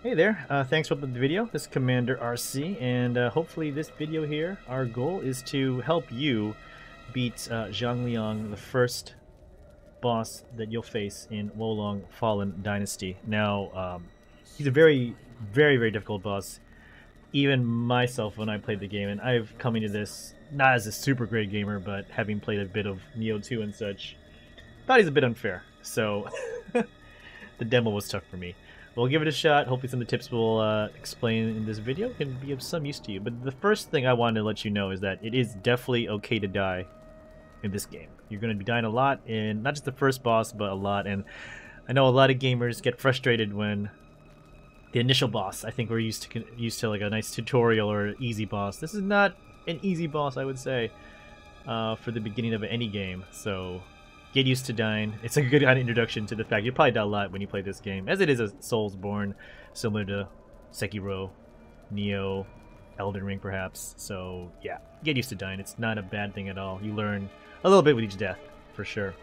Hey there, thanks for the video. This is Commander RC, and hopefully this video here, our goal is to help you beat Zhang Liang, the first boss that you'll face in Wolong Fallen Dynasty. Now, he's a very, very difficult boss. Even myself, when I played the game, and I've come into this not as a super great gamer, but having played a bit of Neo 2 and such, thought he's a bit unfair. So, the demo was tough for me. We'll give it a shot. Hopefully some of the tips we'll explain in this video can be of some use to you. But the first thing I wanted to let you know is that it is definitely okay to die in this game. You're going to be dying a lot in not just the first boss, but a lot. And I know a lot of gamers get frustrated when the initial boss, I think we're used to like a nice tutorial or easy boss. This is not an easy boss, I would say, for the beginning of any game. So get used to dying. It's a good kind of introduction to the fact you'll probably die a lot when you play this game, as it is a Soulsborne, similar to Sekiro, Neo, Elden Ring perhaps. So yeah, get used to dying. It's not a bad thing at all. You learn a little bit with each death, for sure.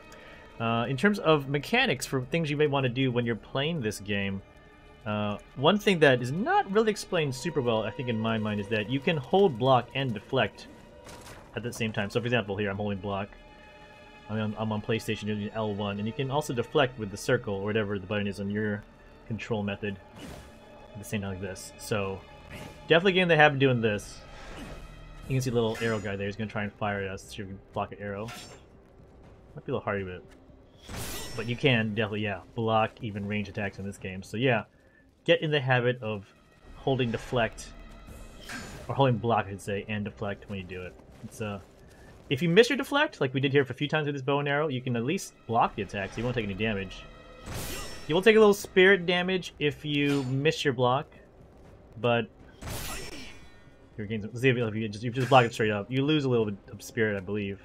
In terms of mechanics for things you may want to do when you're playing this game, one thing that is not really explained super well, I think in my mind, is that you can hold block and deflect at the same time. So for example, here I'm holding block. I'm on PlayStation using L1, and you can also deflect with the circle or whatever the button is on your control method at the same time like this. So definitely getting the habit of doing this. You can see the little arrow guy there. He's going to try and fire at us so you can block an arrow. Might be a little hard with it. But you can definitely, yeah, block even range attacks in this game. So yeah, get in the habit of holding deflect, or holding block I should say, and deflect when you do it. It's if you miss your deflect, like we did here for a few times with this bow and arrow, you can at least block the attack, so you won't take any damage. You will take a little spirit damage if you miss your block, but you're getting some, let's see if you just block it straight up. You lose a little bit of spirit, I believe.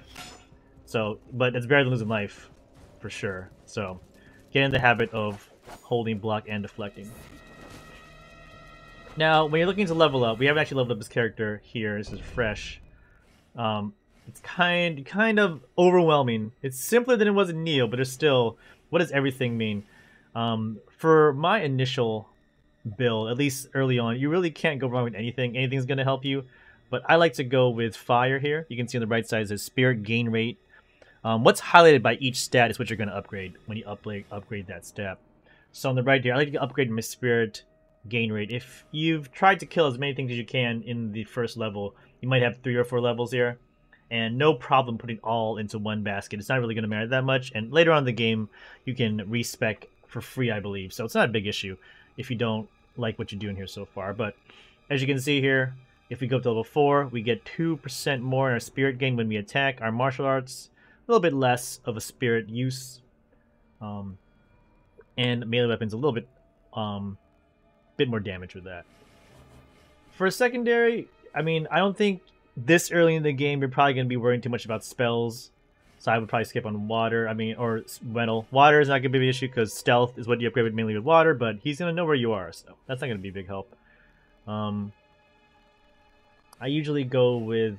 So, but it's better than losing life, for sure. So, get in the habit of holding block and deflecting. Now, when you're looking to level up, we haven't actually leveled up this character here. This is fresh. It's kind of overwhelming. It's simpler than it was in Neo, but it's still, what does everything mean? For my initial build, at least early on, you really can't go wrong with anything. Anything's going to help you. But I like to go with fire here. You can see on the right side it says spirit gain rate. What's highlighted by each stat is what you're going to upgrade when you upgrade that stat. So on the right here, I like to upgrade my spirit gain rate. If you've tried to kill as many things as you can in the first level, you might have 3 or 4 levels here. And no problem putting all into one basket. It's not really going to matter that much. And later on in the game, you can respec for free, I believe. So it's not a big issue if you don't like what you're doing here so far. But as you can see here, if we go up to level 4, we get 2% more in our spirit gain when we attack. Our martial arts, a little bit less of a spirit use. And melee weapons, a little bit more damage with that. For a secondary, I mean, I don't think this early in the game you're probably going to be worrying too much about spells, so I would probably skip on water. I mean, or metal. Water is not going to be an issue because stealth is what you upgrade mainly with water, but he's going to know where you are, so that's not going to be a big help. I usually go with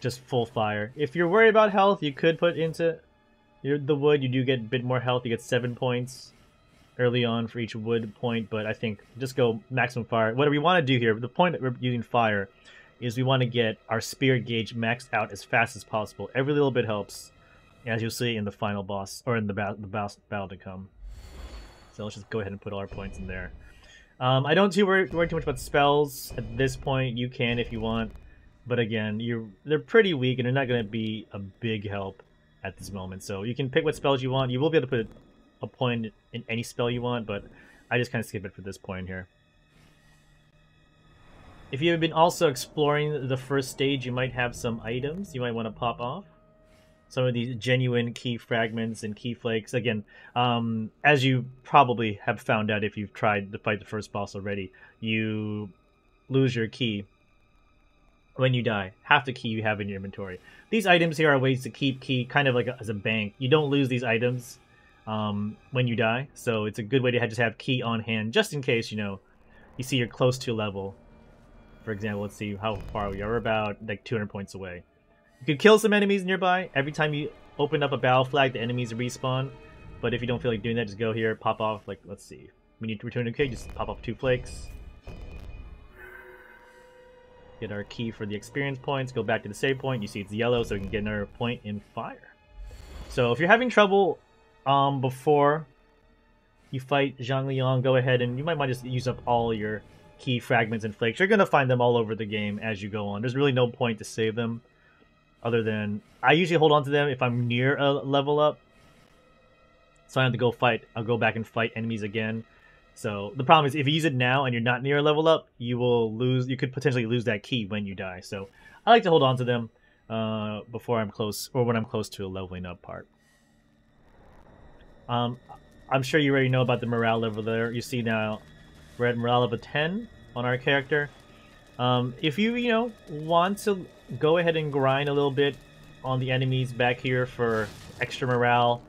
just full fire. If you're worried about health, you could put into the wood. You do get a bit more health. You get 7 points early on for each wood point, but I think just go maximum fire. What we want to do here, the point that we're using fire, is we want to get our spirit gauge maxed out as fast as possible. Every little bit helps, as you'll see in the final boss, or in the battle to come. So let's just go ahead and put all our points in there. I don't worry too much about spells at this point. You can if you want, but again, they're pretty weak and they're not going to be a big help at this moment. So you can pick what spells you want. You will be able to put a point in any spell you want, but I just kind of skip it for this point here. If you've been also exploring the first stage, you might have some items you might want to pop off. Some of these genuine Qi Fragments and Qi Flakes. Again, as you probably have found out if you've tried to fight the first boss already, you lose your Qi when you die. Half the Qi you have in your inventory. These items here are ways to keep Qi kind of like as a bank. You don't lose these items when you die, so it's a good way to just have Qi on hand, just in case, you know, you see you're close to a level. For example, let's see how far we are. We're about like 200 points away. You could kill some enemies nearby. Every time you open up a battle flag, the enemies respawn. But if you don't feel like doing that, just go here, pop off, like, let's see, We need to return to K, just pop up 2 flakes. Get our key for the experience points, go back to the save point. You see it's yellow, so we can get another point in fire. So if you're having trouble before you fight Zhang Liang, go ahead and you might just use up all your Qi Fragments and Flakes. You're going to find them all over the game as you go on. There's really no point to save them, other than I usually hold on to them if I'm near a level up. So I have to go fight. I'll go back and fight enemies again. So the problem is if you use it now and you're not near a level up, you will lose. You could potentially lose that key when you die. So I like to hold on to them before I'm close, or when I'm close to a leveling up part. I'm sure you already know about the morale level there. You see now we're at morale level 10 on our character. If you want to go ahead and grind a little bit on the enemies back here for extra morale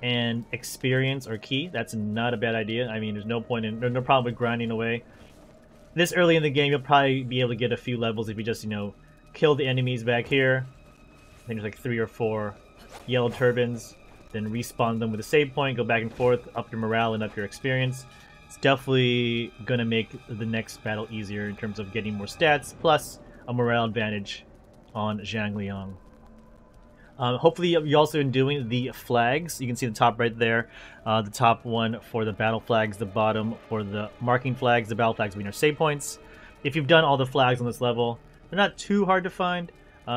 and experience or key, that's not a bad idea. I mean, there's no problem with grinding away. This early in the game, you'll probably be able to get a few levels if you just, kill the enemies back here. I think there's like 3 or 4 yellow turbans. Then respawn them with a save point, go back and forth, up your morale and up your experience. It's definitely going to make the next battle easier in terms of getting more stats, plus a morale advantage on Zhang Liang. Hopefully you're also doing the flags. You can see the top right there. The top one for the battle flags, the bottom for the marking flags. The battle flags being our save points. If you've done all the flags on this level, they're not too hard to find.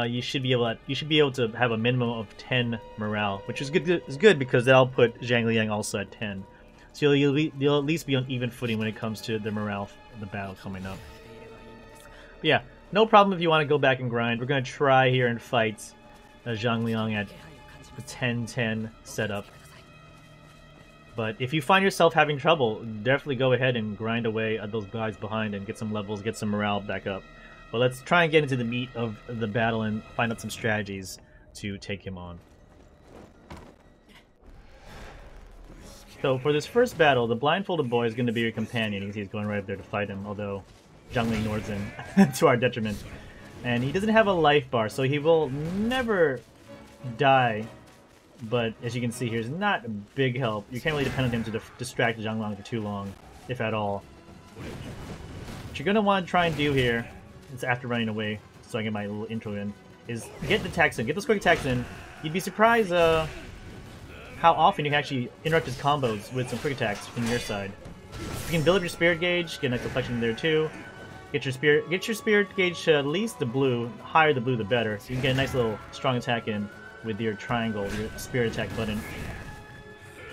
You should be able to have a minimum of 10 morale, which is good because that'll put Zhang Liang also at 10. So you'll at least be on even footing when it comes to the morale of the battle coming up. But yeah, no problem if you want to go back and grind. We're going to try here and fight Zhang Liang at the 10-10 setup. But if you find yourself having trouble, definitely go ahead and grind away at those guys behind and get some levels, get some morale back up. But let's try and get into the meat of the battle and find out some strategies to take him on. So for this first battle, the blindfolded boy is going to be your companion. You can see he's going right up there to fight him, although Zhang Liang ignores him to our detriment. And he doesn't have a life bar, so he will never die. But as you can see here, he's not a big help. You can't really depend on him to distract Zhang Liang for too long, if at all. What you're going to want to try and do here, it's after running away, so I get my little intro in, is get the attacks in. Get those quick attacks in. You'd be surprised how often you can actually interrupt his combos with some quick attacks from your side. You can build up your spirit gauge, get a deflection there too. Get your spirit gauge to at least the blue. The higher the blue, the better. So you can get a nice little strong attack in with your triangle, your spirit attack button.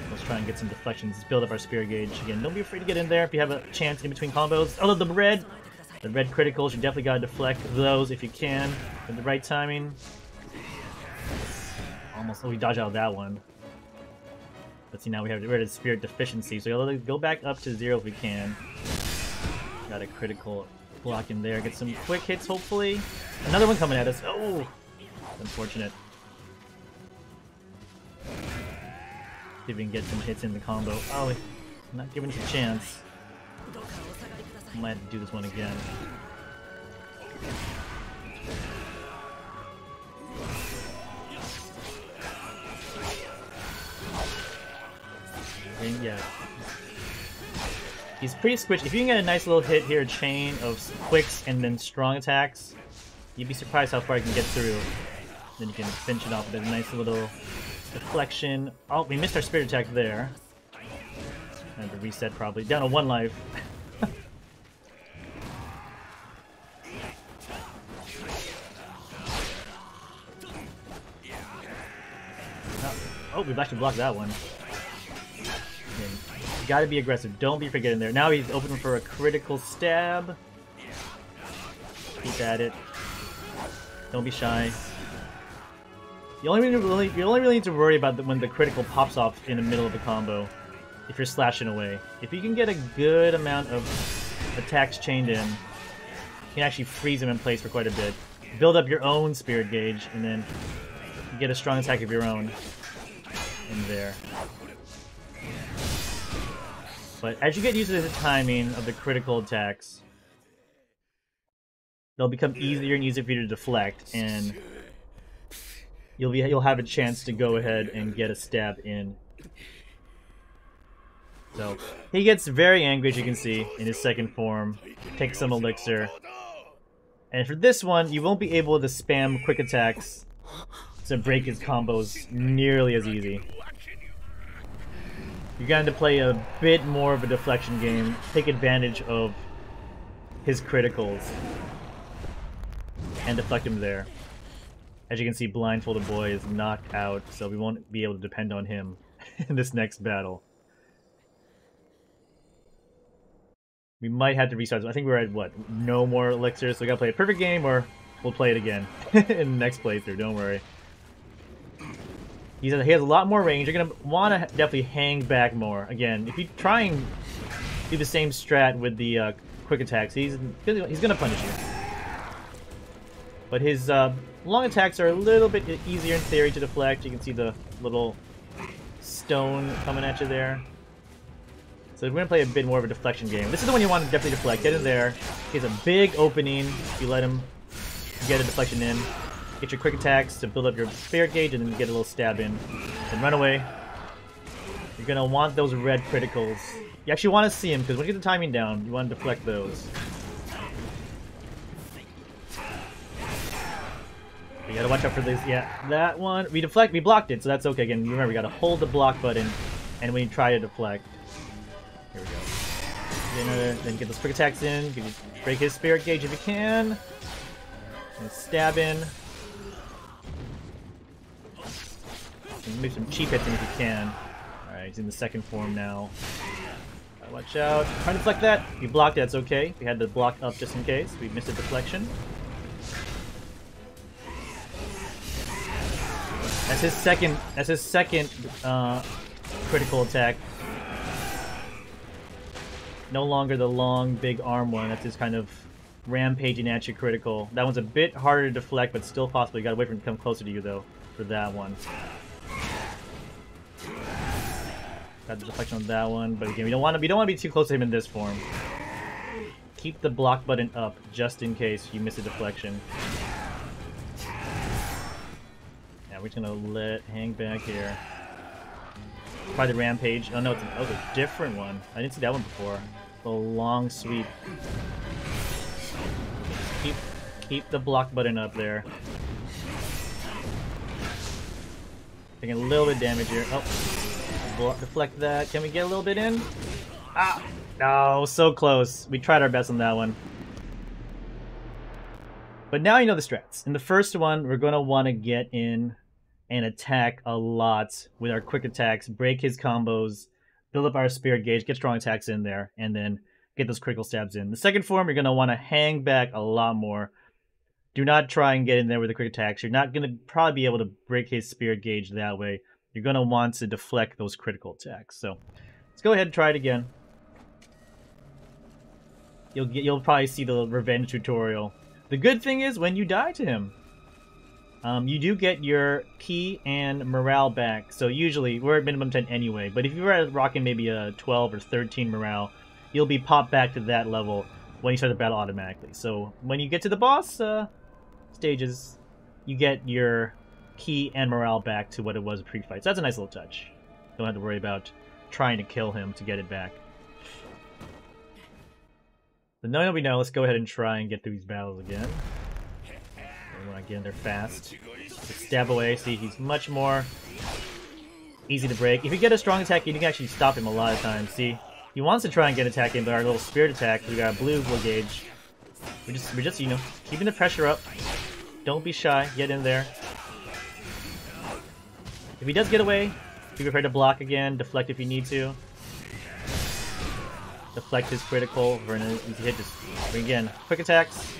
Let's try and get some deflections. Let's build up our spirit gauge. Again, don't be afraid to get in there if you have a chance in between combos. Oh, the red criticals, you definitely gotta deflect those if you can with the right timing. Almost, we dodge out of that one. But see, now we have rid of spirit deficiency, so let's go back up to 0 if we can. Got a critical block in there. Get some quick hits, hopefully. Another one coming at us. Oh, unfortunate. See if we can get some hits in the combo. Oh, not giving us a chance. I might have to do this one again. And yeah. He's pretty squishy. If you can get a nice little hit here, a chain of quicks and then strong attacks, you'd be surprised how far you can get through. Then you can finish it off with a nice little deflection. Oh, we missed our spirit attack there. I have to reset probably. Down to 1 life. Oh, we've actually blocked that one. You gotta be aggressive. Don't be forgetting there. Now he's open for a critical stab. Keep at it. Don't be shy. You only really need to worry about when the critical pops off in the middle of the combo. If you're slashing away. If you can get a good amount of attacks chained in, you can actually freeze him in place for quite a bit. Build up your own spirit gauge, and then get a strong attack of your own in there. But as you get used to the timing of the critical attacks, they'll become easier and easier for you to deflect, and you'll have a chance to go ahead and get a stab in. So he gets very angry, as you can see, in his second form. Takes some elixir. And for this one, you won't be able to spam quick attacks to break his combos nearly as easy. You're going to play a bit more of a deflection game, take advantage of his criticals, and deflect him there. As you can see, Blindfolded Boy is knocked out, so we won't be able to depend on him in this next battle. We might have to restart. I think we're at, what, no more elixirs, so we gotta play a perfect game, or we'll play it again in the next playthrough, don't worry. He has a lot more range. You're going to want to definitely hang back more. Again, if you try and do the same strat with the quick attacks, he's going to punish you. But his long attacks are a little bit easier in theory to deflect. You can see the little stone coming at you there. So we're going to play a bit more of a deflection game. This is the one you want to definitely deflect. Get in there. He has a big opening if you let him get a deflection in. Get your quick attacks to build up your spirit gauge and then get a little stab in. Then run away. You're going to want those red criticals. You actually want to see them, because when you get the timing down, you want to deflect those. You gotta watch out for this. Yeah, that one. We blocked it, so that's okay. Again, remember, you gotta hold the block button, and when you try to deflect. Here we go. Then get those quick attacks in. Break his spirit gauge if you can. And stab in. And make some cheap hits in if you can. Alright, he's in the second form now. Watch out. Try to deflect that. You blocked it, that's okay. We had to block up just in case. We missed a deflection. That's his second critical attack. No longer the long, big arm one. That's his kind of rampaging at you critical. That one's a bit harder to deflect, but still possible. You gotta wait for him to come closer to you, though, for that one. Got the deflection on that one, but again, we don't want to be too close to him in this form. Keep the block button up, just in case you miss a deflection. Yeah, we're just gonna hang back here. Try the rampage. Oh no, it's a different one. I didn't see that one before. The long sweep. Keep the block button up there. Taking a little bit of damage here. Oh, deflect that. Can we get a little bit in? Ah, no, so close. We tried our best on that one. But now you know the strats. In the first one, we're going to want to get in and attack a lot with our quick attacks, break his combos, build up our spirit gauge, get strong attacks in there, and then get those critical stabs in. The second form, you're going to want to hang back a lot more. Do not try and get in there with the quick attacks. You're not going to probably be able to break his spirit gauge that way. You're going to want to deflect those critical attacks. So let's go ahead and try it again. You'll probably see the revenge tutorial. The good thing is, when you die to him, you do get your ki and morale back. So usually, we're at minimum 10 anyway, but if you were rocking maybe a 12 or 13 morale, you'll be popped back to that level when you start the battle automatically. So when you get to the boss stages, you get your ki and morale back to what it was pre-fight. So that's a nice little touch. Don't have to worry about trying to kill him to get it back. But now we know, let's go ahead and try and get through these battles again. Again, they're fast. Just stab away. See, he's much more easy to break. If you get a strong attack, you can actually stop him a lot of times. See, he wants to try and get attacking, but our little spirit attack, we got a blue gauge. We're just, you know, keeping the pressure up. Don't be shy. Get in there. If he does get away, be prepared to block again. Deflect if you need to. Deflect his critical for an easy hit. Just again, quick attacks.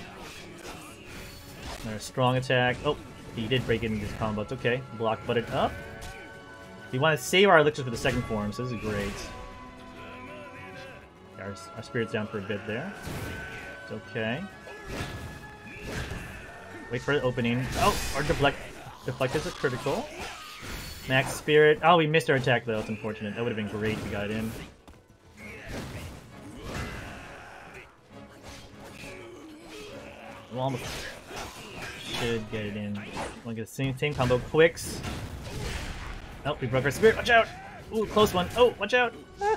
Another strong attack. Oh, he did break into his combo. It's okay. Block button up. We want to save our elixirs for the second form, so this is great. Our spirit's down for a bit there. It's okay. Wait for the opening. Oh, our deflect is a critical. Max spirit. Oh, we missed our attack though. It's unfortunate. That would have been great if we got it in. Well, almost should get it in. Want to get the same combo. Quicks. Oh, we broke our spirit. Watch out! Ooh, close one. Oh, watch out! Ah.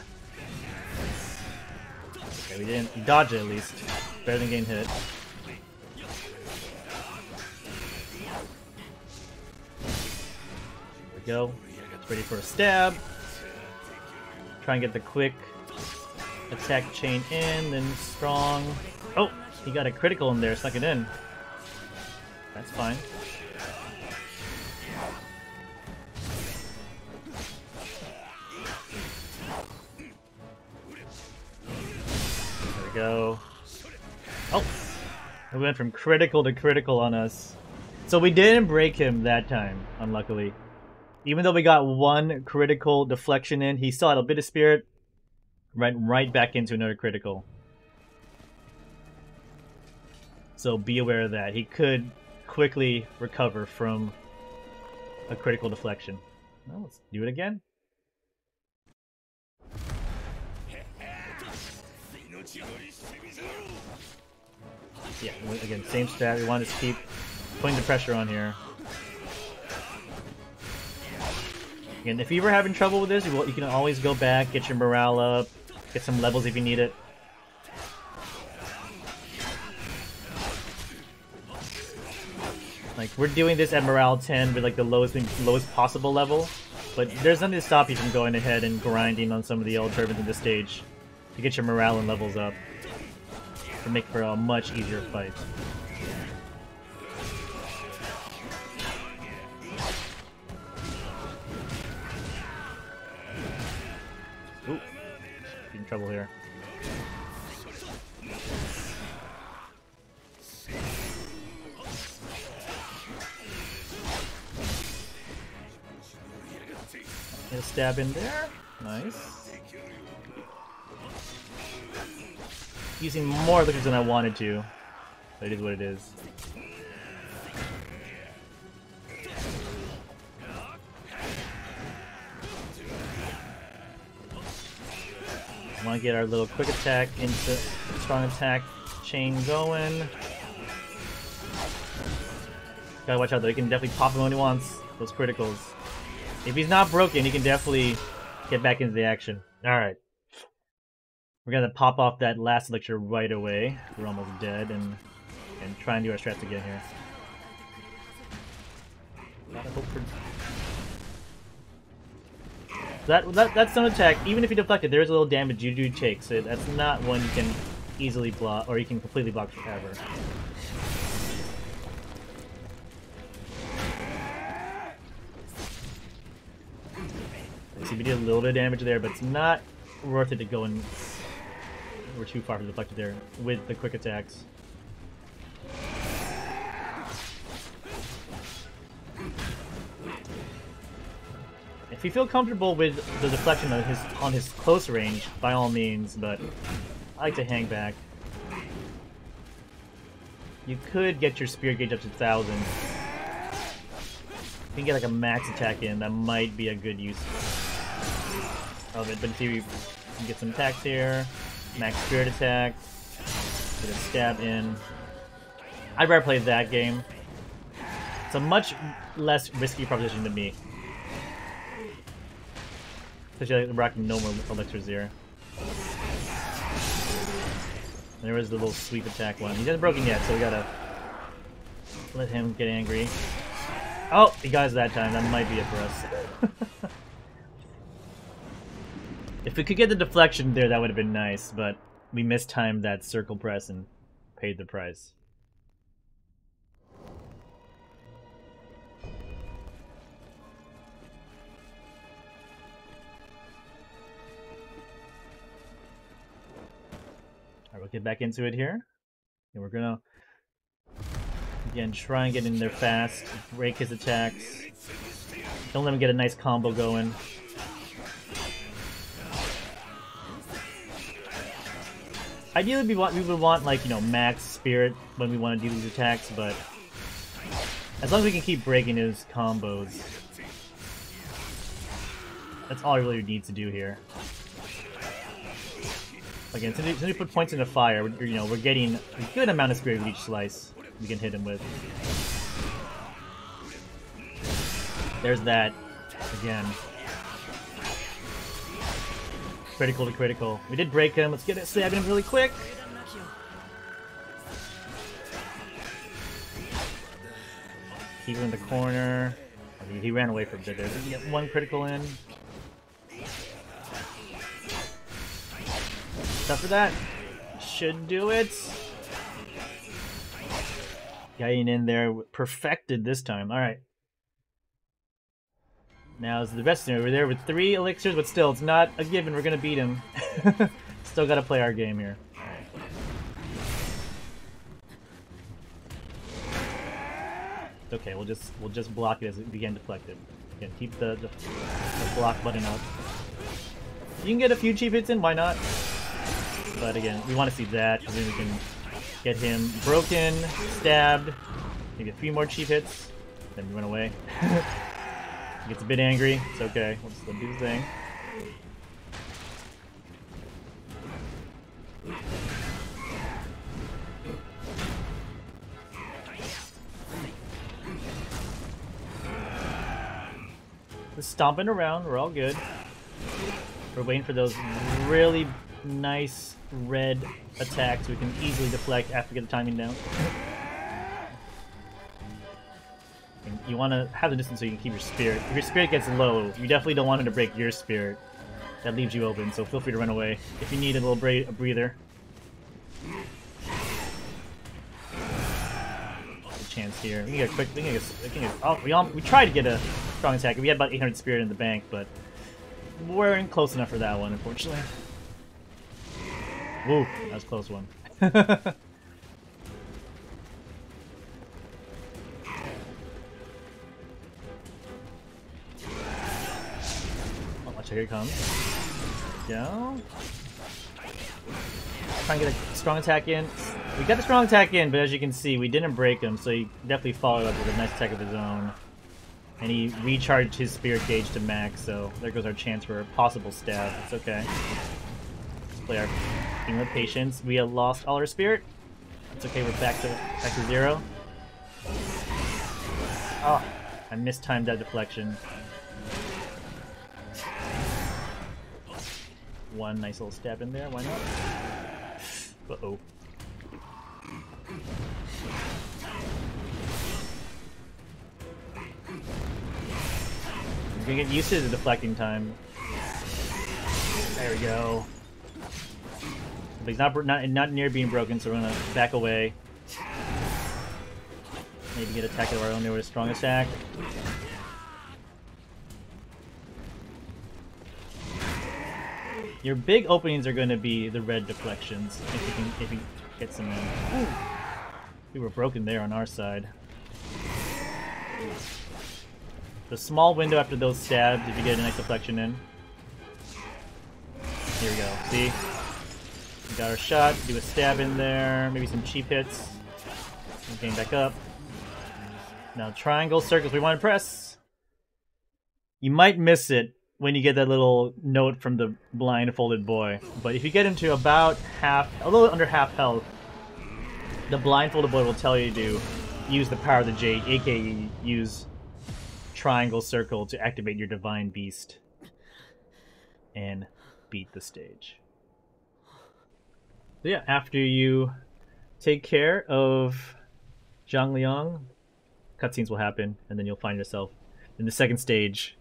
Okay, we didn't. We dodged it at least. Better than getting hit. There we go. It's ready for a stab. Try and get the quick attack chain in, then strong. Oh, he got a critical in there, snuck it in. That's fine. There we go. Oh, we went from critical to critical on us. So we didn't break him that time, unluckily. Even though we got one critical deflection in, he still had a bit of spirit. Right back into another critical. So be aware of that. He could quickly recover from a critical deflection. Well, let's do it again. Yeah, again, same strat. We want to keep putting the pressure on here. Again, if you were having trouble with this, you can always go back, get your morale up, get some levels if you need it. Like, we're doing this at morale 10 with like the lowest possible level, but there's nothing to stop you from going ahead and grinding on some of the old turbines in this stage to get your morale and levels up to make for a much easier fight. Ooh, in trouble here. Get a stab in there. Nice. Using more liquids than I wanted to, but it is what it is. I want to get our little quick attack into strong attack chain going. Gotta watch out though, he can definitely pop him when he wants those criticals. If he's not broken, he can definitely get back into the action. Alright. We're gonna pop off that last elixir right away. We're almost dead, and try and do our strats again here. Gotta hope for... That's an attack. Even if you deflect it, there is a little damage you do take, so that's not one you can easily block, or you can completely block forever. See, we did a little bit of damage there, but it's not worth it to go in. We're too far from deflected there with the quick attacks. If you feel comfortable with the deflection on his close range, by all means, but I like to hang back. You could get your spirit gauge up to 1000. If you can get like a max attack in, that might be a good use of it. But in theory, you can get some attacks here. Max spirit attack. Get a stab in. I'd rather play that game. It's a much less risky proposition to me. Especially like rocking no more elixirs here. There was the little sweep attack one. He hasn't broken yet, so we gotta let him get angry. Oh, he got us that time. That might be it for us. If we could get the deflection there, that would have been nice, but we mistimed that circle press and paid the price. Alright, we'll get back into it here. And we're gonna, again, try and get in there fast, break his attacks. Don't let him get a nice combo going. Ideally, we would want, like, you know, max spirit when we want to do these attacks, but as long as we can keep breaking his combos, that's all he really needs to do here. Again, since we put points into fire, we're getting a good amount of spirit with each slice we can hit him with. There's that again. critical to critical. We did break him. Let's get it stabbing him really quick. Keep him in the corner. He ran away from it there. Did we get one critical in? Stuff for that. Should do it. Getting in there. Perfected this time. Alright. Now it's the rest of it. We're there with 3 elixirs, but still, it's not a given. We're gonna beat him. Still gotta play our game here. Alright. Okay, we'll just block it as it begins deflected. Again, keep the block button up. You can get a few cheap hits in, why not? But again, we want to see that, because then we can get him broken, stabbed, maybe a few more cheap hits, then we run away. He gets a bit angry, it's okay, we'll just let him do his thing. Just stomping around, we're all good. We're waiting for those really nice red attacks we can easily deflect after we get the timing down. And you want to have the distance so you can keep your spirit. If your spirit gets low, you definitely don't want him to break your spirit. That leaves you open, so feel free to run away if you need a little breather. A chance here. We can get a quick. We tried to get a strong attack. We had about 800 spirit in the bank, but we weren't close enough for that one, unfortunately. Ooh, that was a close one. Oh, watch it, here it comes. Go. Try and get a strong attack in. We got the strong attack in, but as you can see, we didn't break him, so he definitely followed up with a nice attack of his own. And he recharged his spirit gauge to max, so there goes our chance for a possible stab. It's okay. Let's play our game with patience. We have lost all our spirit. It's okay, we're back to 0. Oh, I mistimed that deflection. One nice little stab in there, why not? Uh-oh. We're gonna get used to the deflecting time. There we go. But he's not near being broken, so we're gonna back away. Maybe get attack of our own there with a strong attack. Your big openings are going to be the red deflections if he gets them in. Ooh. We were broken there on our side. The small window after those stabs, if you get a nice deflection in. Here we go. See? We got our shot. Do a stab in there. Maybe some cheap hits. And gain back up. Now triangle, circles. We want to press. You might miss it when you get that little note from the blindfolded boy. But if you get into about a little under half health, the blindfolded boy will tell you to use the power of the Jade, aka use triangle circle to activate your divine beast and beat the stage. So yeah, after you take care of Zhang Liang, cutscenes will happen, and then you'll find yourself in the second stage.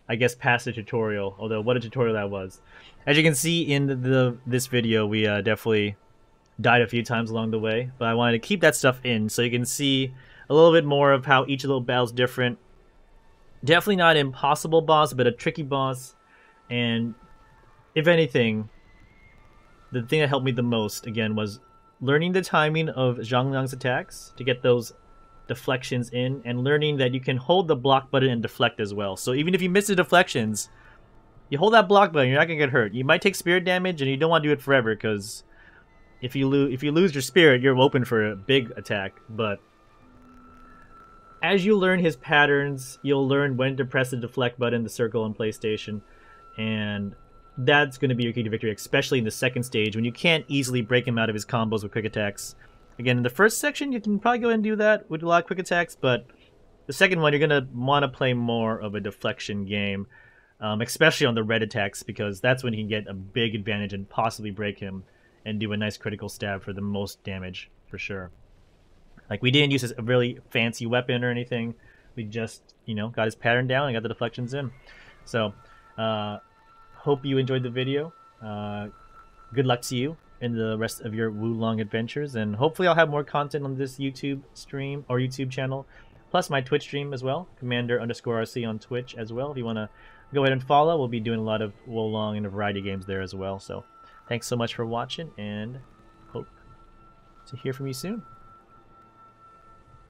I guess past the tutorial, although what a tutorial that was. As you can see in this video, we definitely died a few times along the way, but I wanted to keep that stuff in so you can see a little bit more of how each little battle's different. Definitely not an impossible boss, but a tricky boss, and if anything, the thing that helped me the most, again, was learning the timing of Zhang Liang's attacks to get those deflections in, and learning that you can hold the block button and deflect as well. So even if you miss the deflections, you hold that block button, you're not gonna get hurt. You might take spirit damage, and you don't want to do it forever, because if you lose your spirit, you're open for a big attack. But as you learn his patterns, you'll learn when to press the deflect button, the circle on PlayStation, and that's going to be your key to victory, especially in the second stage when you can't easily break him out of his combos with quick attacks. Again, in the first section, you can probably go ahead and do that with a lot of quick attacks, but the second one, you're going to want to play more of a deflection game. especially on the red attacks, because that's when he can get a big advantage and possibly break him and do a nice critical stab for the most damage, for sure. Like, we didn't use a really fancy weapon or anything. We just, you know, got his pattern down and got the deflections in. So, hope you enjoyed the video. Good luck to you in the rest of your Wulong adventures, and hopefully I'll have more content on this YouTube stream or YouTube channel, plus my Twitch stream as well, Commander_RC on Twitch as well. If you want to go ahead and follow, we'll be doing a lot of Wulong and a variety of games there as well. So thanks so much for watching, and hope to hear from you soon.